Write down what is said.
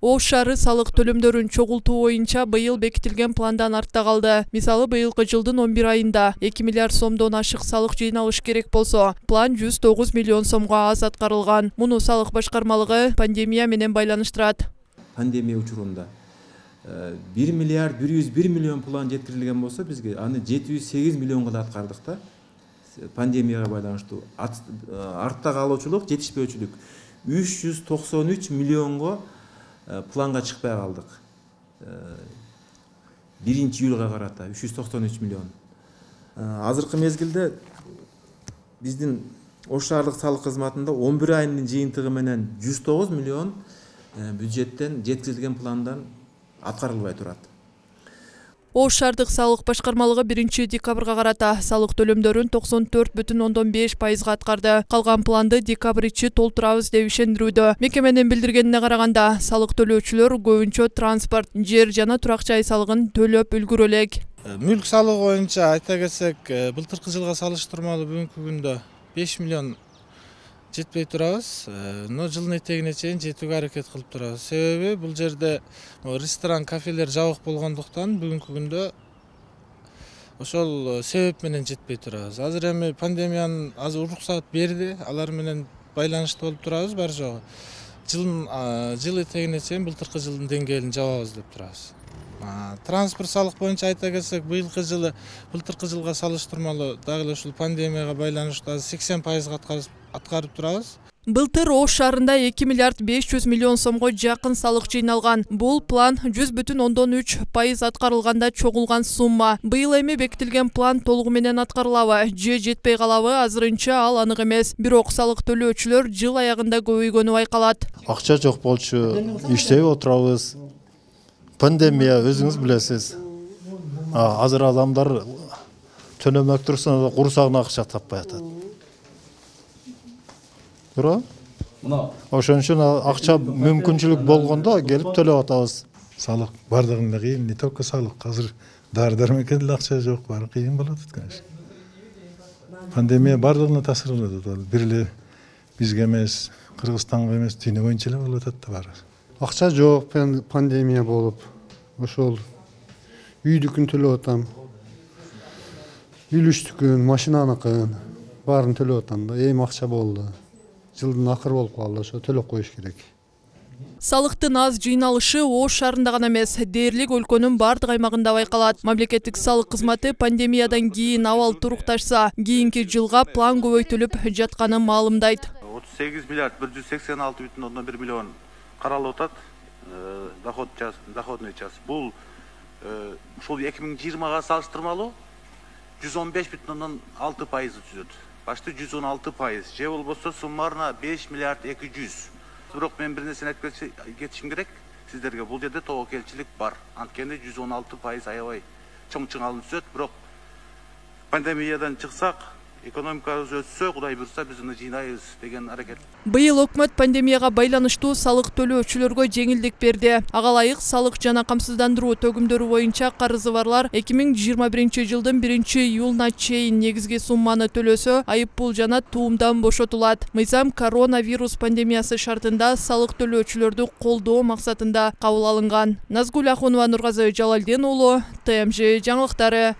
Ош шаары салык төлөмдөрүн чогултуу боюнча быйыл бекитилген пландан артта калды. Мисалы, быйылкы жылдын 11 айында 2 миллиард сомдон ашык салык жыйналыш керек болсо, план 109 миллион сомго аз аткарылган. Муну салык башкармалыгы пандемия менен байланыштырат. Пандемия учурунда 1 миллиард 101 миллион план жеткирилген болсо, бизге аны 708 миллионго да аткардык да. Пандемияга байланыштуу артта калуучулук, жетишпөөчүлүк 393 миллионго планга чыкпай калдык. 1-июлга карата 393 миллион. Азыркы мезгилде биздин Ош шаардык салык кызматында 11 айынын жыйынтыгы менен 109 миллион бюджеттен жеткирилген пландан аткарылбай турат. Ош шаардык салык башкармалыгы 1 декабрга карата салык төлөмдөрүн 94,5% аткарды. Калган планды декабрь ичи толтурабыз деп ишендирүүдө. Мекеменин билдиргенине караганда, салык төлөөчүлөр көбүнчө транспорт, жер жана турак жай салыгын төлөп үлгүрө элек. Мүлк салыгы боюнча айта кетсек, былтыркы жылга салыштырмалуу бүгүнкү күндө 5 миллион жетпей турабыз. Но жылдын этегине чейин жетүүгө аракет кылып турабыз. Себеби бул жерде ресторан, кафелер жабык болгондуктан бүгүнкү күндө ошол себеп менен жетпей турабыз. Азыр эми пандемиянын азыр уруксат берди, алар менен байланыштуу болуп турабыз, бар жогу. Жыл этегине чейин былтыркы жылдын деңгээлин жабабыз деп турабыз. Транспорт салык боюнча айта кетсек, быйылкы жылы былтыркы жылга салыштырмалуу дагы ушул пандемияга байланыштуу 80% аткарып турабыз. Былтыр Ош шаарында 2 миллиард 500 миллион сомго жакын салык жыйналган. Бул план 100,3% аткарылганда чогулган сумма. Быйыл эми бекитилген план толугу менен аткарылабы же жетпей калабы азырынча ал анык эмес. Бирок салык төлөөчүлөр жыл аягында көбөйгөнү байкалат. Акча жок болчу, иштеп отурабыз. Пандемия, өзүңүз билесиз. Азыр адамдар төлөмөк турса курсагына акча таппай атат. Тура? Ошон үчүн акча мүмкүнчүлүк болгондо келип төлөп атабыз. Салык бардыгында кыйын, не только салык. Азыр дары-дармекке деле акча жок, баары кыйын болот, конечно. Пандемия бардыгына таасир кылып атат. Бир эле бизге эмес, Кыргызстанга эмес, дүйнө боюнча эле болуп атат да баары. Акча жок, пандемия болуп, ошол үйдүкүн төлөп атам. Үйлүштүкүн, машинаныкын баарын төлөп атам да, эми акча болду. Жылдын акыры болуп калды, ошо төлөп коюш керек. Салыктын аз жыйналышы Ош шаарында гана эмес, дээрлик өлкөнүн бардык аймагында байкалат. Мамлекеттик салык кызматы пандемиядан кийин абал турукташса, кийинки жылга план көбөйтүлүп жатканын маалымдайт. 38 миллиард 186,1 миллион каралып атат. Доходный час. Бул ушул 2020га салыштырмалуу 115,6% түзөт. Башты 116%. Же болбосо суммарна 5 миллиард 200. Бирок мен бир нерсени айтып кетишим керек. Сиздерге бул жерде тобокелчилик бар. Анткени 116% аябай чоң чыңалып түсөт. Бирок пандемиядан чыксак, экономикабыз өссө, Кудай буйрса биз аны жыйнайбыз деген аракет. Быйыл өкмөт пандемияга байланыштуу салык төлөөчүлөргө жеңилдик берди. Ага ылайык салык жана камсыздандыруу төгүмдөрү боюнча карызы барлар 2021 жылдын 1 июлуна чейин негизги сумманы төлөсө, айыппул жана туумдан бошотулат. Мыйзам коронавирус пандемиясы шартында салык төлөөчүлөрдү колдоо максатында кабыл алынган. Назгул Ахунова, Нургазы Жалалдин уулу, ТМЖ жаңылыктары.